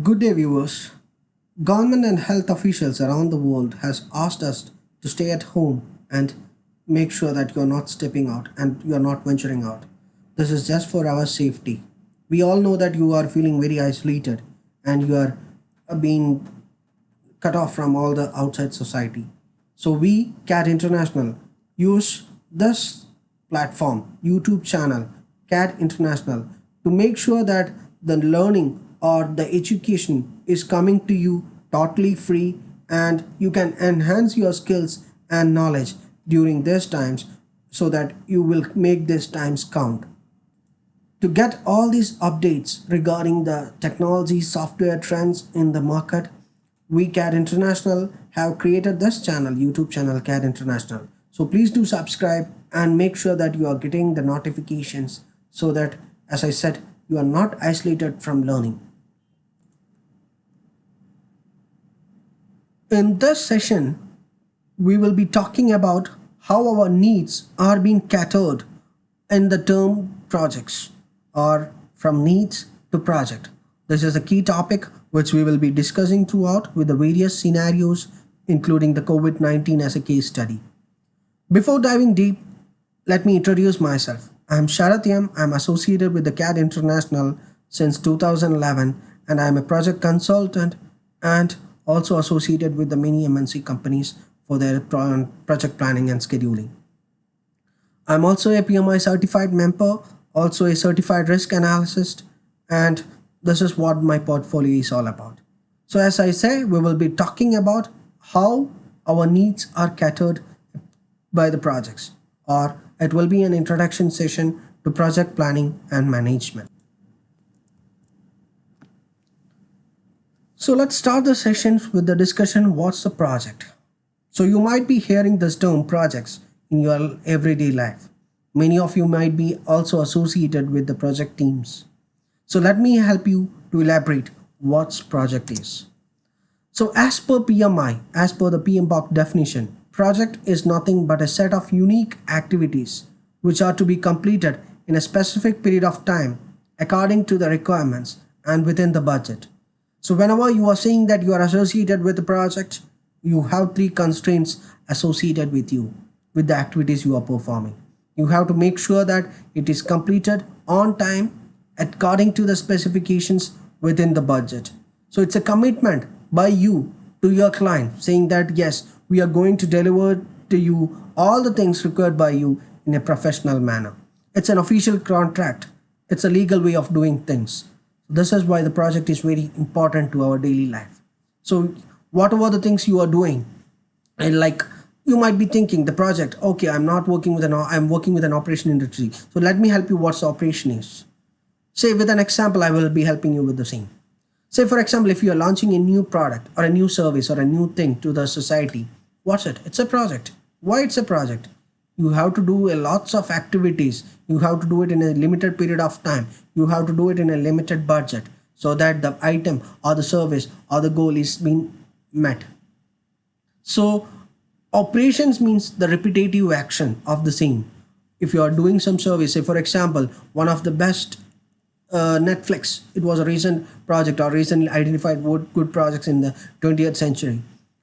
Good day, viewers. Government and health officials around the world has asked us to stay at home and make sure that you're not stepping out and you're not venturing out. This is just for our safety. We all know that you are feeling very isolated and you are being cut off from all the outside society. So we, CAT International, use this platform, YouTube channel, CAT International, to make sure that the learning or the education is coming to you totally free and you can enhance your skills and knowledge during these times so that you will make these times count. To get all these updates regarding the technology software trends in the market, we CAD International have created this channel, YouTube channel CAD International. So please do subscribe and make sure that you are getting the notifications so that, as I said, you are not isolated from learning. In this session, we will be talking about how our needs are being catered in the term projects or from needs to project. This is a key topic which we will be discussing throughout with the various scenarios, including the COVID-19 as a case study. Before diving deep, let me introduce myself. I am Sharath M. I am associated with the CAD International since 2011 and I am a project consultant and also associated with the many MNC companies for their project planning and scheduling. I'm also a PMI certified member, also a certified risk analyst, and this is what my portfolio is all about. So as I say, we will be talking about how our needs are catered by the projects, or it will be an introduction session to project planning and management. So let's start the sessions with the discussion what's the project. So you might be hearing this term projects in your everyday life. Many of you might be also associated with the project teams. So let me help you to elaborate what project is. So as per PMI, as per the PMBOK definition, project is nothing but a set of unique activities which are to be completed in a specific period of time according to the requirements and within the budget. So whenever you are saying that you are associated with the project, you have three constraints associated with you, with the activities you are performing. You have to make sure that it is completed on time according to the specifications within the budget. So it's a commitment by you to your client saying that yes, we are going to deliver to you all the things required by you in a professional manner. It's an official contract. It's a legal way of doing things. This is why the project is very important to our daily life. So whatever the things you are doing, and like you might be thinking the project, okay, I'm working with an operation industry. So let me help you what the operation is. Say with an example, I will be helping you with the same. Say for example, if you are launching a new product or a new service or a new thing to the society, what's it? It's a project. Why it's a project? You have to do a lots of activities. You have to do it in a limited period of time. You have to do it in a limited budget so that the item or the service or the goal is being met. So operations means the repetitive action of the same. If you are doing some service, say for example, one of the best Netflix, it was a recent project or recently identified good projects in the 20th century.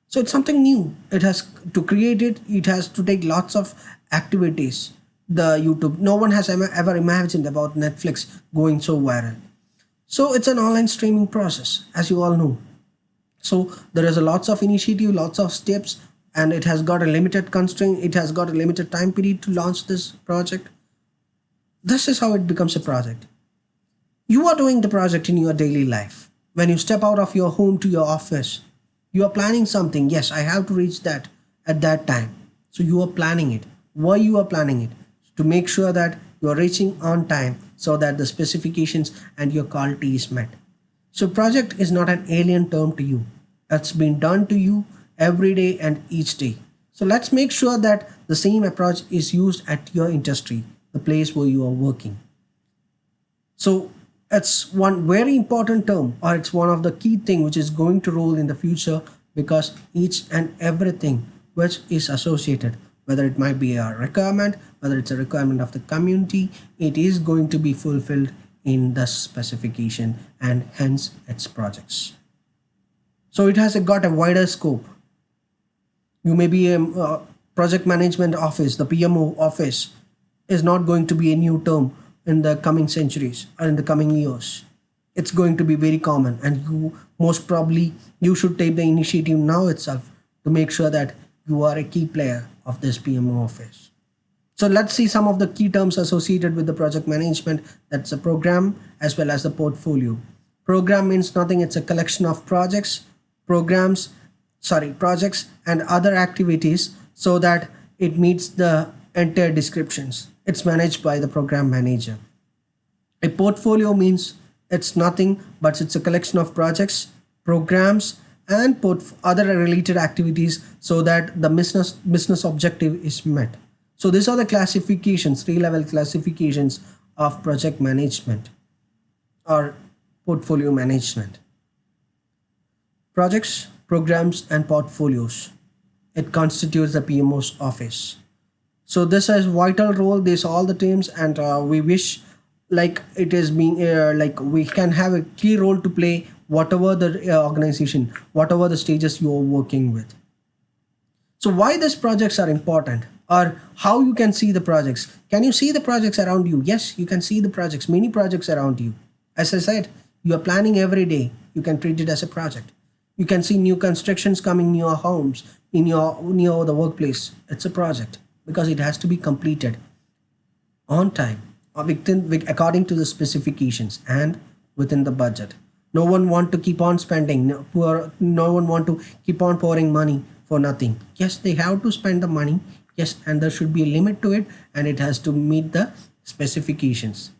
So it's something new. It has to create it. It has to take lots of activities. The YouTube, no one has ever imagined about Netflix going so viral. So it's an online streaming process, as you all know. So there is a lots of initiative, lots of steps, and it has got a limited constraint. It has got a limited time period to launch this project. This is how it becomes a project. You are doing the project in your daily life. When you step out of your home to your office, you are planning something. Yes, I have to reach that at that time. So you are planning it. Why you are planning it? To make sure that you are reaching on time so that the specifications and your quality is met. So project is not an alien term to you. It's been done to you every day and each day. So let's make sure that the same approach is used at your industry, the place where you are working. So it's one very important term, or it's one of the key thing which is going to roll in the future, because each and everything which is associated, whether it might be a requirement, whether it's a requirement of the community, it is going to be fulfilled in the specification and hence its projects. So it has got a wider scope. You may be a project management office, the PMO office is not going to be a new term in the coming centuries or in the coming years. It's going to be very common, and you most probably you should take the initiative now itself to make sure that you are a key player of this PMO office. So let's see some of the key terms associated with the project management. That's the program as well as the portfolio. Program means nothing, it's a collection of projects and other activities so that it meets the entire descriptions. It's managed by the program manager. A portfolio means it's nothing but it's a collection of projects, programs, and other related activities so that the business objective is met. So these are the classifications, three-level classifications of project management or portfolio management. Projects, programs, and portfolios. It constitutes the PMO's office. So this has vital role. These all the terms, and we wish like it is being like we can have a key role to play whatever the organization, whatever the stages you are working with. So why these projects are important, or how you can see the projects? Can you see the projects around you? Yes, you can see the projects, many projects around you. As I said, you are planning every day. You can treat it as a project. You can see new constructions coming in your homes, in your near the workplace. It's a project because it has to be completed on time or according to the specifications and within the budget. No one want to keep on spending. No one want to keep on pouring money for nothing. Yes, they have to spend the money. Yes, and there should be a limit to it, and it has to meet the specifications.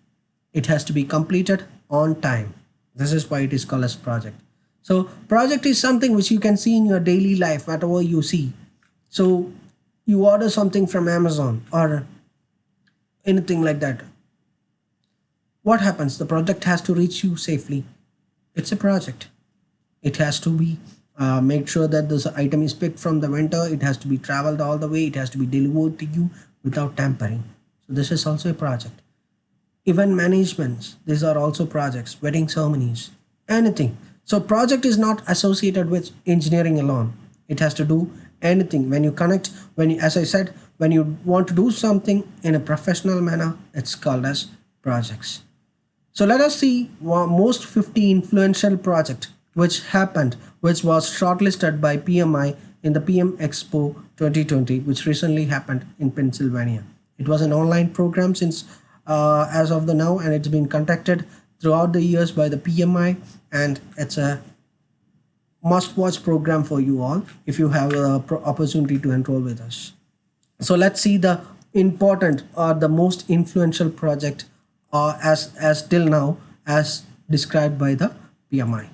It has to be completed on time. This is why it is called as project. So project is something which you can see in your daily life, whatever you see. So you order something from Amazon or anything like that. What happens? The product has to reach you safely. It's a project. It has to be make sure that this item is picked from the vendor. It has to be traveled all the way. It has to be delivered to you without tampering. So this is also a project. Event managements, these are also projects. Wedding ceremonies, anything. So project is not associated with engineering alone. It has to do anything. When you connect, as I said, when you want to do something in a professional manner, it's called as projects. So let us see most 50 influential project which was shortlisted by PMI in the PM Expo 2020, which recently happened in Pennsylvania. It was an online program since as of the now, and it's been conducted throughout the years by the PMI, and it's a must-watch program for you all if you have the opportunity to enroll with us. So let's see the important or the most influential project as till now as described by the PMI.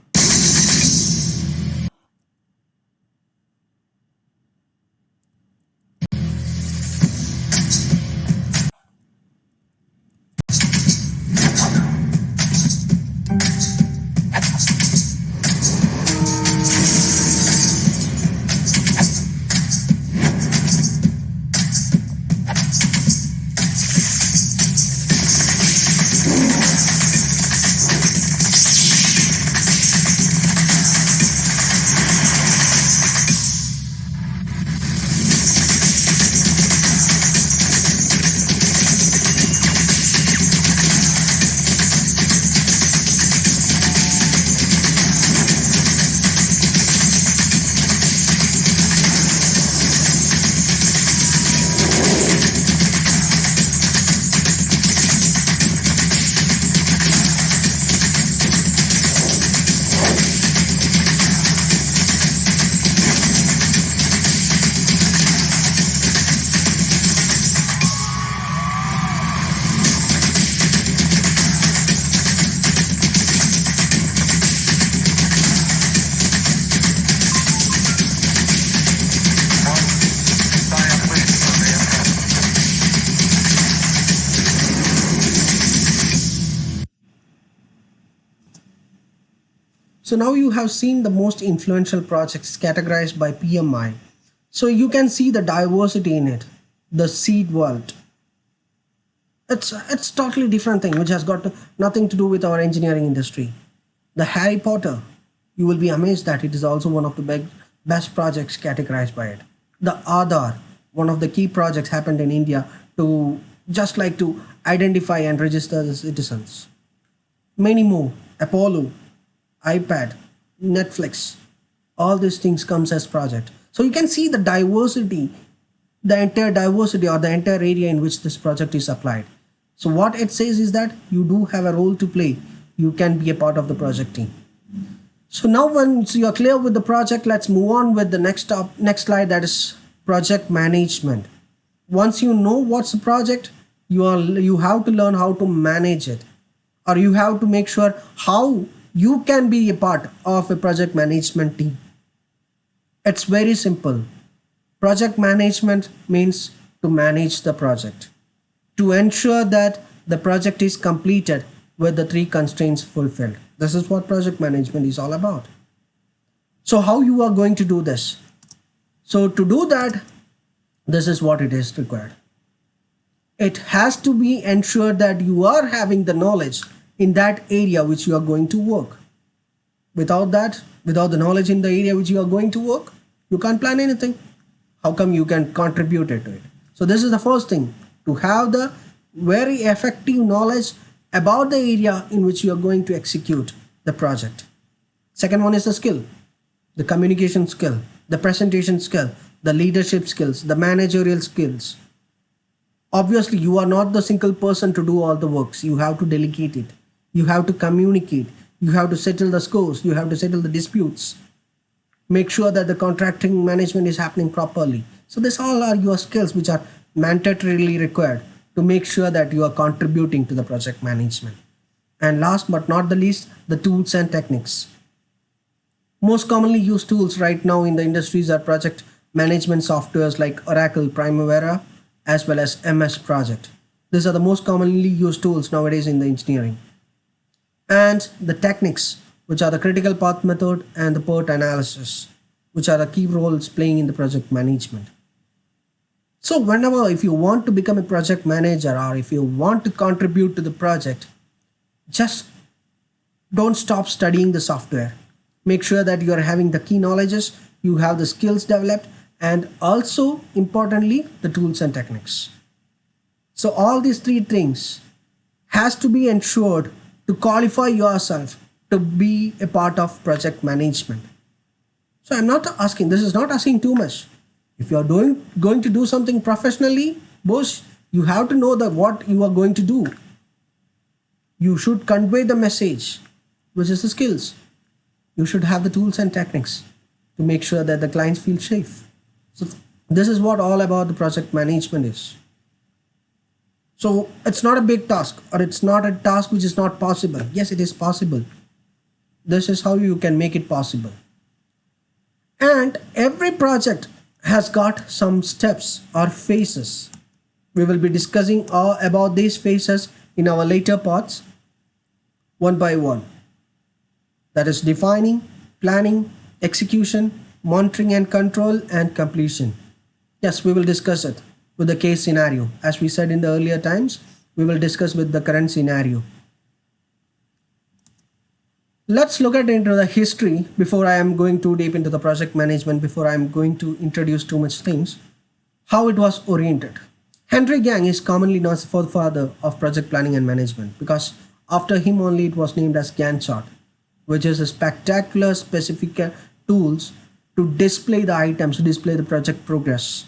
So now you have seen the most influential projects categorized by PMI. So you can see the diversity in it, the seed vault. It's totally different thing which has got nothing to do with our engineering industry. The Harry Potter, you will be amazed that it is also one of the best projects categorized by it. The Aadhaar, one of the key projects happened in India to just like to identify and register the citizens. Many more, Apollo, iPad, Netflix, all these things comes as project. So you can see the diversity, the entire diversity or the entire area in which this project is applied. So what it says is that you do have a role to play. You can be a part of the project team. So now once you are clear with the project, let's move on with the next slide, that is project management. Once you know what's the project, you have to learn how to manage it, or you have to make sure how you can be a part of a project management team. It's very simple. Project management means to manage the project, to ensure that the project is completed with the three constraints fulfilled. This is what project management is all about. So how you are going to do this? So to do that, this is what it is required. It has to be ensured that you are having the knowledge in that area which you are going to work. Without that, without the knowledge in the area which you are going to work, you can't plan anything. How come you can contribute it to it? So this is the first thing, to have the very effective knowledge about the area in which you are going to execute the project. Second one is the skill, the communication skill, the presentation skill, the leadership skills, the managerial skills. Obviously, you are not the single person to do all the works. You have to delegate it. You have to communicate. You have to settle the scores. You have to settle the disputes. Make sure that the contracting management is happening properly. So this all are your skills which are mandatorily required to make sure that you are contributing to the project management. And last but not the least, the tools and techniques. Most commonly used tools right now in the industries are project management softwares like Oracle Primavera as well as MS Project. These are the most commonly used tools nowadays in the engineering. And the techniques, which are the critical path method and the PERT analysis, which are the key roles playing in the project management. So whenever, if you want to become a project manager or if you want to contribute to the project, just don't stop studying the software. Make sure that you are having the key knowledges, you have the skills developed, and also importantly, the tools and techniques. So all these three things has to be ensured to qualify yourself to be a part of project management. So I'm not asking, this is not asking too much. If you are going to do something professionally, boss, you have to know that what you are going to do. You should convey the message, which is the skills. You should have the tools and techniques to make sure that the clients feel safe. So this is what all about the project management is. So it's not a big task, or it's not a task which is not possible. Yes, it is possible. This is how you can make it possible. And every project has got some steps or phases. We will be discussing about these phases in our later parts, one by one. That is defining, planning, execution, monitoring and control, and completion. Yes, we will discuss it with the case scenario. As we said in the earlier times, we will discuss with the current scenario. Let's look at into the history before I am going too deep into the project management, before I am going to introduce too much things, how it was oriented. Henry Gang is commonly known as the forefather of project planning and management because after him only it was named as Gantt chart, which is a spectacular specific tools to display the items, to display the project progress.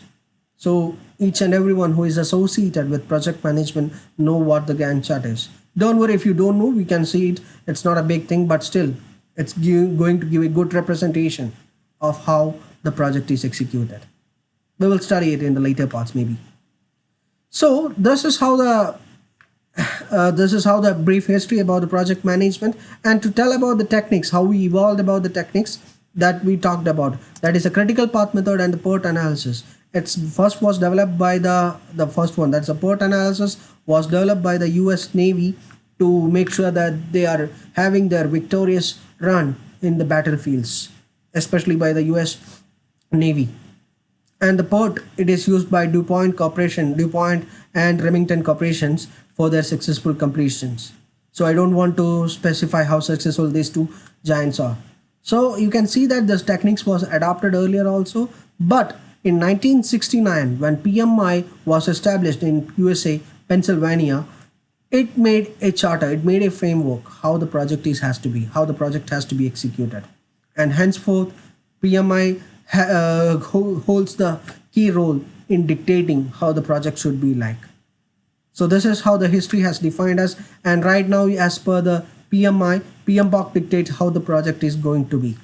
So each and everyone who is associated with project management know what the Gantt chart is. Don't worry if you don't know, we can see it. It's not a big thing, but still it's going to give a good representation of how the project is executed. We will study it in the later parts maybe. So this is how the brief history about the project management, and to tell about the techniques, how we evolved about the techniques that we talked about. That is a critical path method and the PERT analysis. It's first was developed by the first one, that's a PERT analysis, was developed by the US Navy to make sure that they are having their victorious run in the battlefields, especially by the US Navy. and the port it is used by DuPont and Remington corporations for their successful completions. So I don't want to specify how successful these two giants are. So you can see that this techniques was adopted earlier also, but in 1969 when PMI was established in USA, Pennsylvania, it made a charter, it made a framework how the project is has to be, how the project has to be executed, and henceforth PMI holds the key role in dictating how the project should be like. So this is how the history has defined us, and right now as per the PMI, PMBOK dictates how the project is going to be.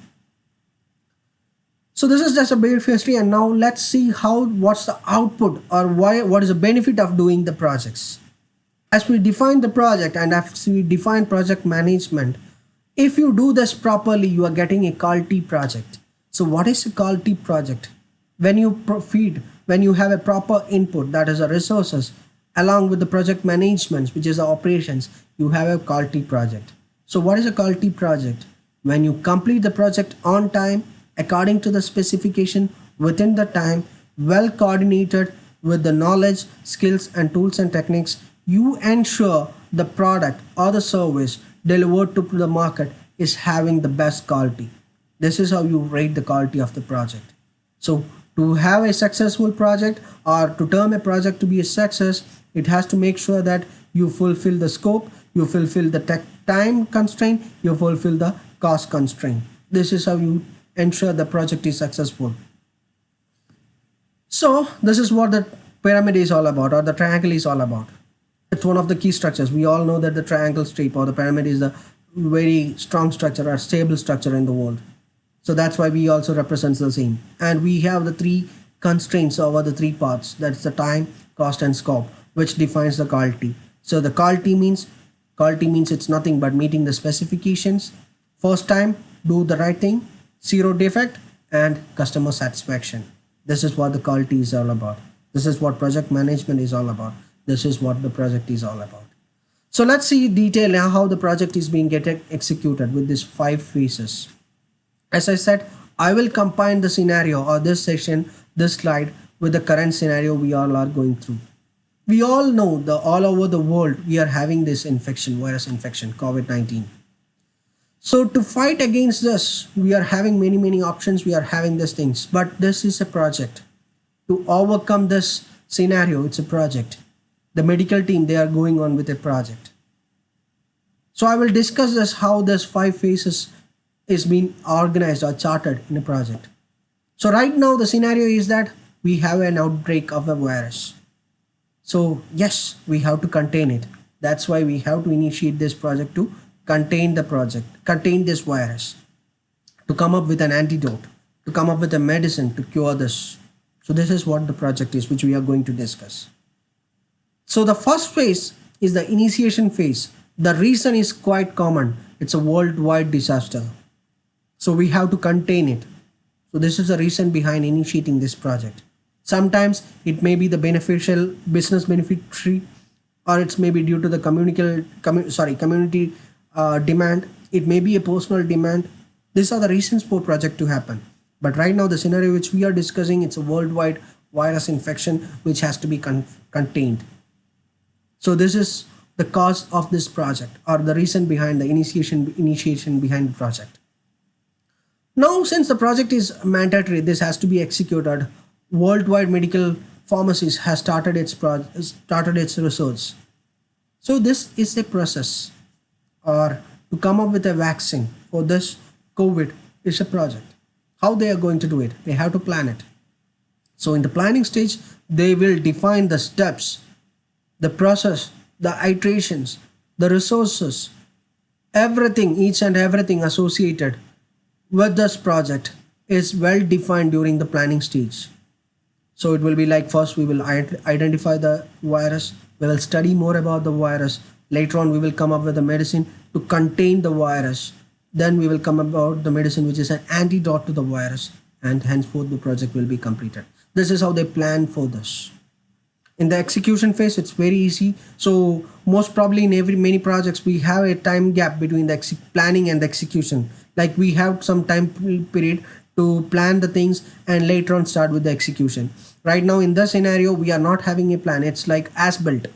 So this is just a brief history, and now let's see how what's the output or what is the benefit of doing the projects. As we define the project and as we define project management, if you do this properly, you are getting a quality project. So what is a quality project? When you feed, when you have a proper input, that is the resources, along with the project management, which is the operations, you have a quality project. So what is a quality project? When you complete the project on time, according to the specification, within the time, well coordinated with the knowledge, skills and tools and techniques, you ensure the product or the service delivered to the market is having the best quality. This is how you rate the quality of the project. So to have a successful project or to term a project to be a success, it has to make sure that you fulfill the scope, you fulfill the time constraint, you fulfill the cost constraint. This is how you ensure the project is successful. So this is what the pyramid is all about, or the triangle is all about. It's one of the key structures. We all know that the triangle shape or the pyramid is a very strong structure or stable structure in the world. So that's why we also represents the same. And we have the three constraints over the three parts. That's the time, cost and scope, which defines the quality. So the quality means it's nothing but meeting the specifications, first time, do the right thing, zero defect, and customer satisfaction. This is what the quality is all about. This is what project management is all about. This is what the project is all about. So let's see detail how the project is being executed with these 5 phases. As I said, I will combine the scenario or this session, this slide with the current scenario we all are going through. We all know that all over the world we are having this infection, virus infection, COVID-19. So to fight against this, we are having many options, we are having these things, but this is a project. To overcome this scenario, it's a project. The medical team, they are going on with a project. So I will discuss this how this 5 phases is being organized or charted in a project. So right now the scenario is that we have an outbreak of a virus. So yes, we have to contain it. That's why we have to initiate this project to contain this virus, to come up with an antidote, to come up with a medicine to cure this. So this is what the project is, which we are going to discuss. So the first phase is the initiation phase. The reason is quite common. It's a worldwide disaster. So we have to contain it. So this is the reason behind initiating this project. Sometimes it may be the beneficial business beneficiary, or it's maybe due to the community demand. It may be a personal demand. These are the reasons for project to happen. But right now the scenario which we are discussing, it's a worldwide virus infection which has to be contained. So this is the cause of this project, or the reason behind the initiation behind the project. Now since the project is mandatory, this has to be executed. Worldwide medical pharmacies has started its research. So this is a process, or to come up with a vaccine for this COVID is a project. How they are going to do it? They have to plan it. So in the planning stage, they will define the steps, the process, the iterations, the resources, everything, each and everything associated with this project is well defined during the planning stage. So it will be like, first we will identify the virus, we will study more about the virus, later on we will come up with a medicine to contain the virus, then we will come about the medicine which is an antidote to the virus, and henceforth the project will be completed. This is how they plan for this. In the execution phase, it's very easy. So most probably in many projects we have a time gap between the planning and the execution. Like we have some time period to plan the things and later on start with the execution. Right now in this scenario we are not having a plan. It's like as built.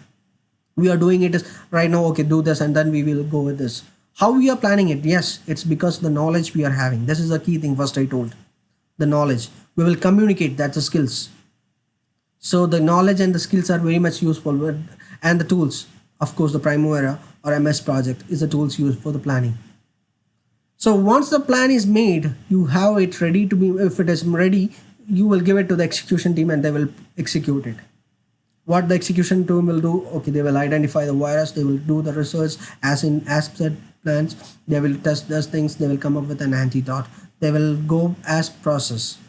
We are doing it as right now, okay, do this and then we will go with this. How we are planning it? Yes, it's because the knowledge we are having. This is the key thing. First I told, the knowledge we will communicate, that's the skills. So the knowledge and the skills are very much useful and the tools, of course the Primavera or MS project is the tools used for the planning. So once the plan is made, you have it ready to be, if it is ready, you will give it to the execution team and they will execute it. What the execution team will do, okay, they will identify the virus, they will do the research as said plans, they will test those things, they will come up with an antidote, they will go as process,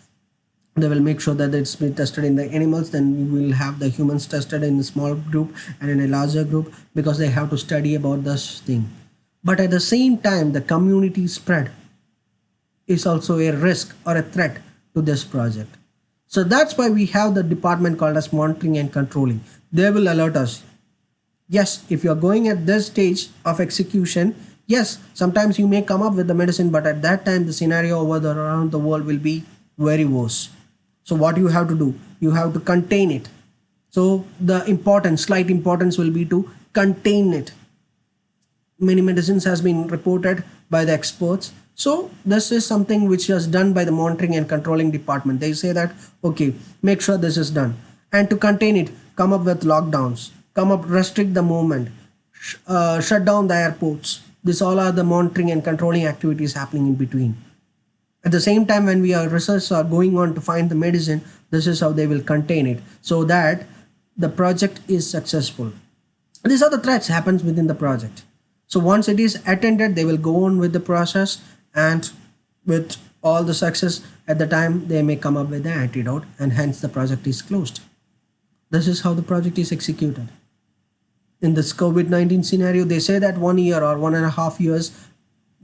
they will make sure that it's been tested in the animals, then you will have the humans tested in a small group and in a larger group because they have to study about this thing. But at the same time the community spread is also a risk or a threat to this project. So that's why we have the department called as monitoring and controlling. They will alert us. Yes, if you're going at this stage of execution, yes, sometimes you may come up with the medicine, but at that time the scenario around the world will be very worse. So what you have to do, you have to contain it. So the slight importance will be to contain it. Many medicines has been reported by the experts. So this is something which is done by the monitoring and controlling department. They say that, okay, make sure this is done. And to contain it, come up with lockdowns, restrict the movement, shut down the airports. These all are the monitoring and controlling activities happening in between. At the same time, when we are research are going on to find the medicine, this is how they will contain it so that the project is successful. These are the threats happens within the project. So once it is attended, they will go on with the process, and with all the success at the time, they may come up with the antidote, and hence the project is closed. This is how the project is executed. In this COVID-19 scenario, they say that 1 year or 1.5 years,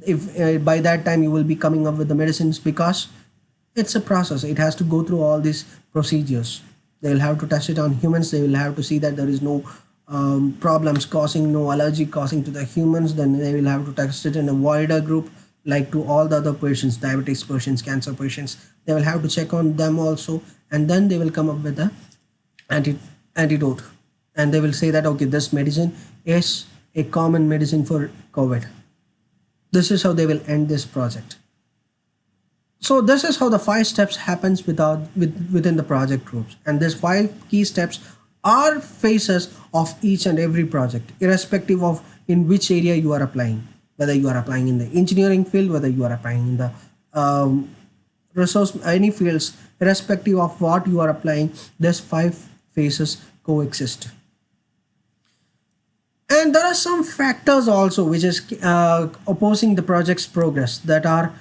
if by that time you will be coming up with the medicines, because it's a process. It has to go through all these procedures. They will have to test it on humans. They will have to see that there is no problems causing, no allergy causing to the humans. Then they will have to test it in a wider group, like to all the other patients, diabetes patients, cancer patients. They will have to check on them also, and then they will come up with the antidote, and they will say that, okay, this medicine is a common medicine for COVID. This is how they will end this project. So this is how the 5 steps happens within the project groups, and these 5 key steps are phases of each and every project, irrespective of in which area you are applying, whether you are applying in the engineering field, whether you are applying in the resource, any fields, irrespective of what you are applying, these 5 phases coexist. And there are some factors also which is opposing the project's progress that are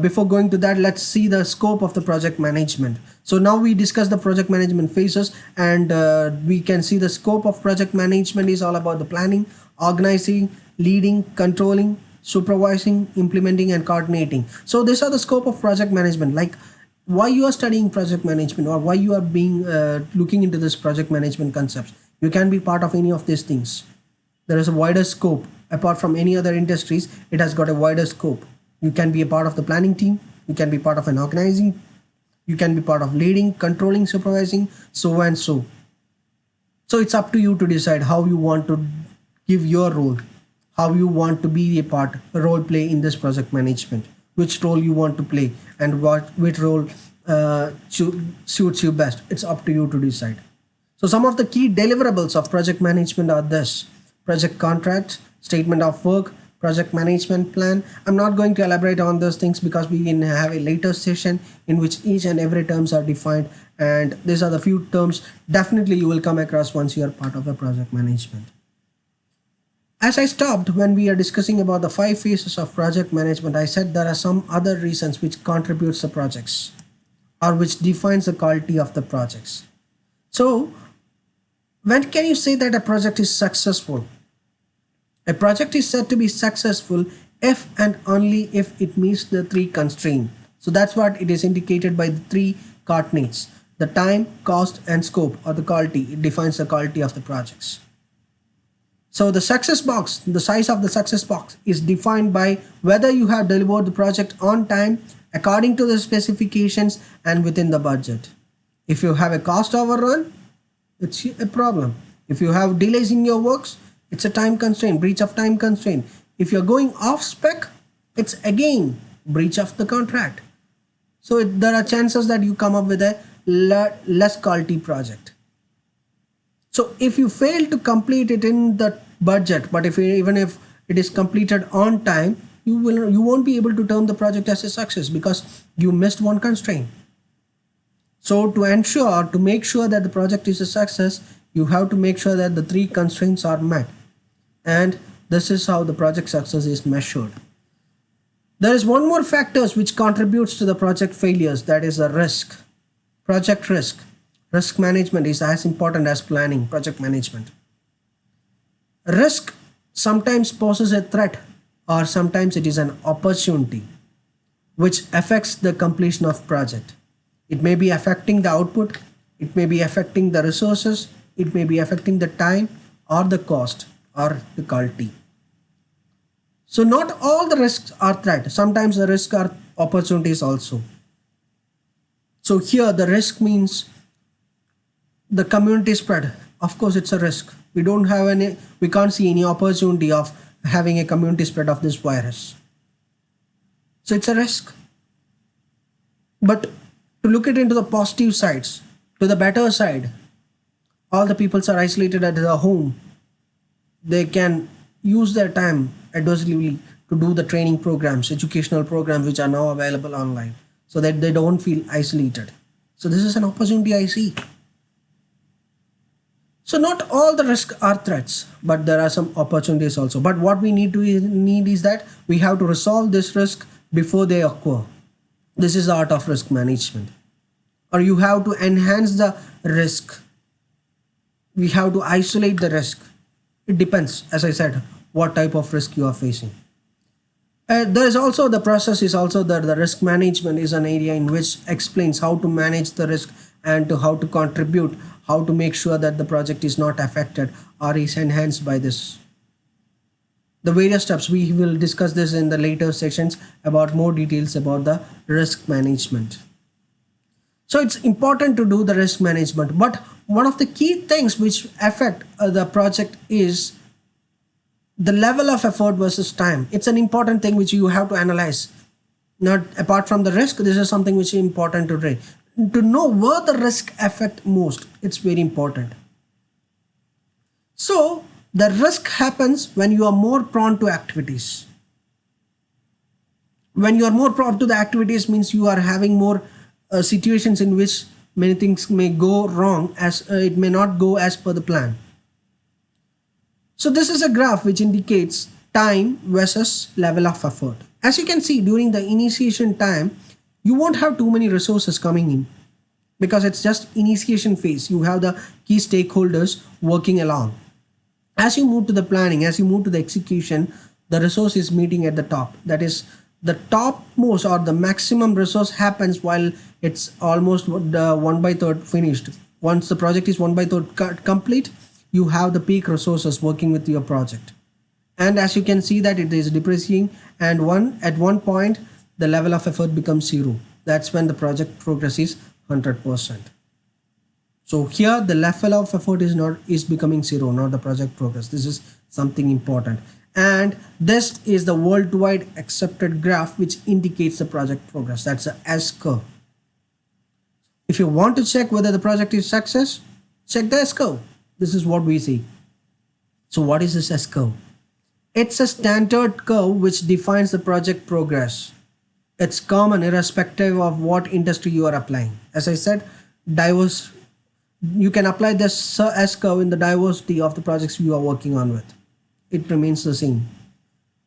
before going to that, let's see the scope of the project management. So now we discuss the project management phases, and we can see the scope of project management is all about the planning, organizing, leading, controlling, supervising, implementing, and coordinating. So these are the scope of project management, like why you are studying project management, or why you are being looking into this project management concepts. You can be part of any of these things. There is a wider scope. Apart from any other industries, it has got a wider scope. You can be a part of the planning team, you can be part of an organizing, you can be part of leading, controlling, supervising, so and so. So it's up to you to decide how you want to give your role, how you want to be a role play in this project management, which role you want to play, and which role suits you best. It's up to you to decide. So some of the key deliverables of project management are this: project contract, statement of work, project management plan. I'm not going to elaborate on those things because we can have a later session in which each and every terms are defined, and these are the few terms definitely you will come across once you are part of the project management. As I stopped when we are discussing about the 5 phases of project management, I said there are some other reasons which contributes to projects or which defines the quality of the projects. So when can you say that a project is successful? A project is said to be successful if and only if it meets the 3 constraints. So that's what it is indicated by the 3 coordinates: the time, cost, and scope, or the quality. It defines the quality of the projects. So the success box, the size of the success box is defined by whether you have delivered the project on time, according to the specifications and within the budget. If you have a cost overrun, it's a problem. If you have delays in your works, it's a time constraint, breach of time constraint. If you're going off spec, it's again breach of the contract. So there are chances that you come up with a less quality project. So if you fail to complete it in the budget, but even if it is completed on time, you won't be able to term the project as a success because you missed one constraint. So to make sure that the project is a success, you have to make sure that the three constraints are met. And this is how the project success is measured. There is one more factor which contributes to the project failures, that is the risk. Project risk. Risk management is as important as planning, project management. Risk sometimes poses a threat or sometimes it is an opportunity which affects the completion of project. It may be affecting the output, it may be affecting the resources, it may be affecting the time or the cost or the quality. So not all the risks are threats. Sometimes the risks are opportunities also. So here the risk means the community spread. Of course it's a risk. We can't see any opportunity of having a community spread of this virus. So it's a risk. But to look it into the positive sides, to the better side, all the people are isolated at their home. They can use their time adversely to do the training programs, educational programs which are now available online so that they don't feel isolated. So this is an opportunity I see. So not all the risks are threats, but there are some opportunities also. But what we need is that we have to resolve this risk before they occur. This is the art of risk management. Or you have to enhance the risk. We have to isolate the risk. It depends, as I said, what type of risk you are facing. There is also the process is also that the risk management is an area in which explains how to manage the risk and to how to contribute, how to make sure that the project is not affected or is enhanced by this. The various steps, we will discuss this in the later sessions about more details about the risk management. So it's important to do the risk management, but one of the key things which affect the project is the level of effort versus time. It's an important thing which you have to analyze. Not apart from the risk, this is something which is important to know where the risk affect most. It's very important. So the risk happens when you are more prone to activities. When you are more prone to the activities means you are having more situations in which many things may go wrong, as it may not go as per the plan. So this is a graph which indicates time versus level of effort. As you can see, during the initiation time, you won't have too many resources coming in because it's just initiation phase. You have the key stakeholders working along. As you move to the planning, as you move to the execution, the resource is meeting at the top. That is, the topmost or the maximum resource happens while it's almost the 1/3 finished. Once the project is 1/3 complete, you have the peak resources working with your project. And as you can see that it is depreciating, and at one point the level of effort becomes 0. That's when the project progress is 100%. So here the level of effort is becoming 0, not the project progress. This is something important. And this is the worldwide accepted graph which indicates the project progress. That's the S curve. If you want to check whether the project is success, check the S curve. This is what we see. So what is this S curve? It's a standard curve which defines the project progress. It's common irrespective of what industry you are applying. As I said, you can apply this S curve in the diversity of the projects you are working on with. It remains the same.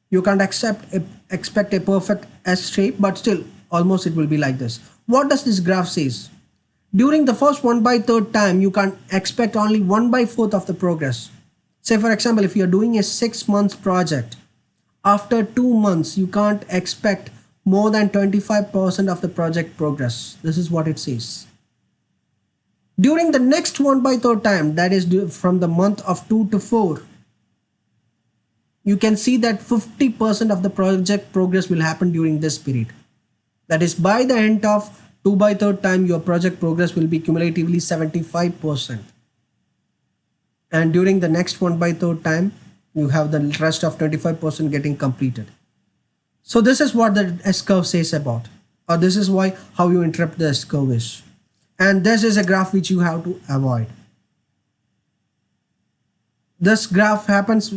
You can't expect a perfect S shape, but still almost it will be like this. What does this graph says? During the first 1/3 time, you can expect only 1/4 of the progress. Say for example, if you are doing a 6-month project, after 2 months, you can't expect more than 25% of the project progress. This is what it says. During the next 1/3 time, that is from the month of 2 to 4, you can see that 50% of the project progress will happen during this period. That is, by the end of 2 by third time, your project progress will be cumulatively 75%. And during the next 1 by third time, you have the rest of 25% getting completed. So this is what the S curve says about, or this is why how you interpret the S curve is. And this is a graph which you have to avoid. This graph happens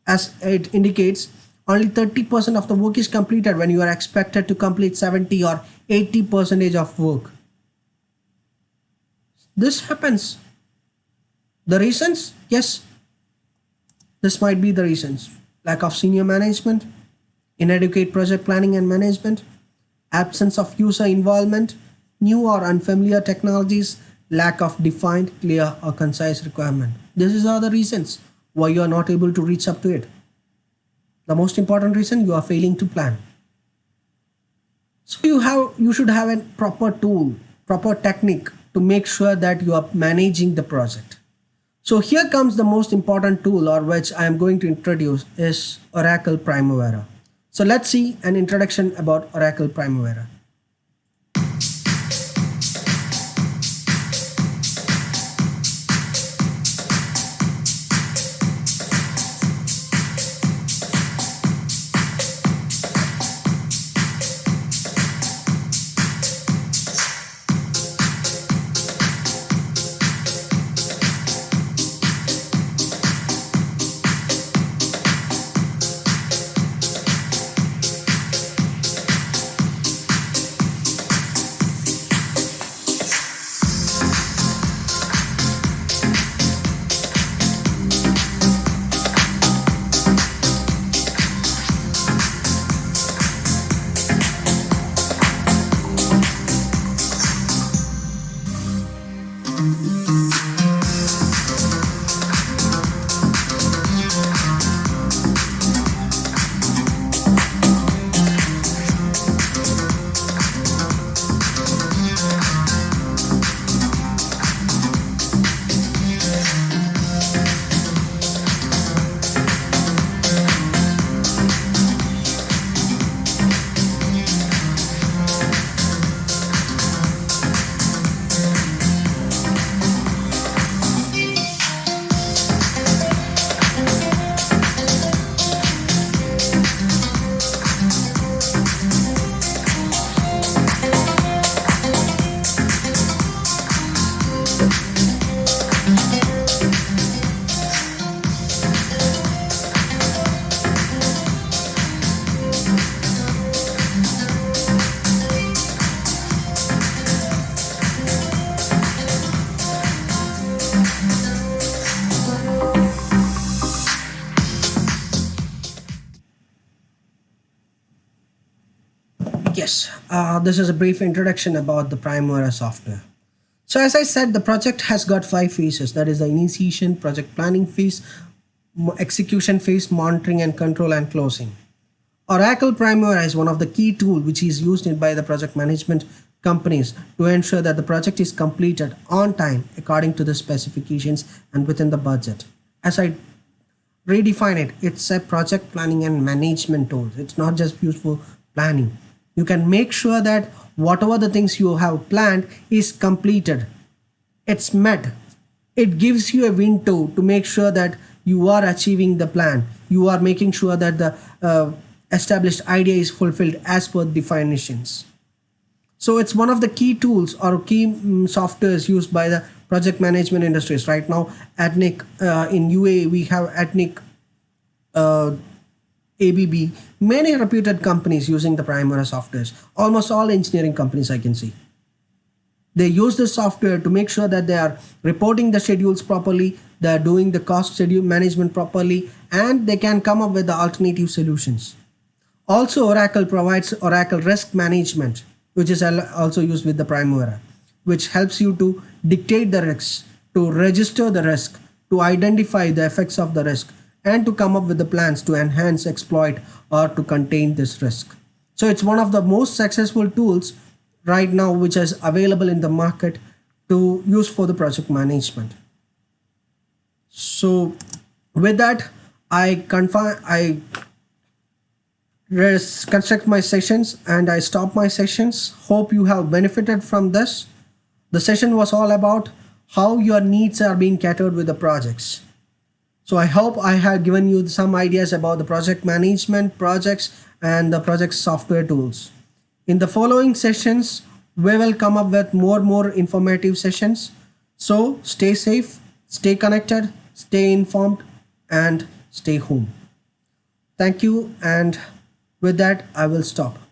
as it indicates only 30% of the work is completed when you are expected to complete 70 or 80% of work. This happens. The reasons? Yes, this might be the reasons. Lack of senior management, inadequate project planning and management, absence of user involvement, new or unfamiliar technologies, lack of defined, clear or concise requirement. These are the reasons why you are not able to reach up to it. The most important reason, you are failing to plan. So you should have a proper tool, proper technique to make sure that you are managing the project. So here comes the most important tool, or which I am going to introduce, is Oracle Primavera. So let's see an introduction about Oracle Primavera. Yes, this is a brief introduction about the Primavera software. So as I said, the project has got 5 phases. That is the initiation, project planning phase, execution phase, monitoring and control, and closing. Oracle Primavera is one of the key tools which is used by the project management companies to ensure that the project is completed on time according to the specifications and within the budget. As I redefine it, it's a project planning and management tool. It's not just used for planning. You can make sure that whatever the things you have planned is completed, it's met. It gives you a window to make sure that you are achieving the plan, you are making sure that the established idea is fulfilled as per definitions. So it's one of the key tools or key softwares used by the project management industries right now. Ethnic in UAE, we have Ethnic, ABB, many reputed companies using the Primavera softwares. Almost all engineering companies I can see. They use this software to make sure that they are reporting the schedules properly, they are doing the cost schedule management properly, and they can come up with the alternative solutions. Also, Oracle provides Oracle Risk Management, which is also used with the Primavera, which helps you to dictate the risks, to register the risk, to identify the effects of the risk, and to come up with the plans to enhance, exploit, or to contain this risk. So it's one of the most successful tools right now which is available in the market to use for the project management. So with that, I construct my sessions and I stop my sessions. Hope you have benefited from this. The session was all about how your needs are being catered with the projects. So I hope I have given you some ideas about the project management, projects, and the project software tools. In the following sessions, we will come up with more informative sessions. So stay safe, stay connected, stay informed, and stay home. Thank you, and with that I will stop.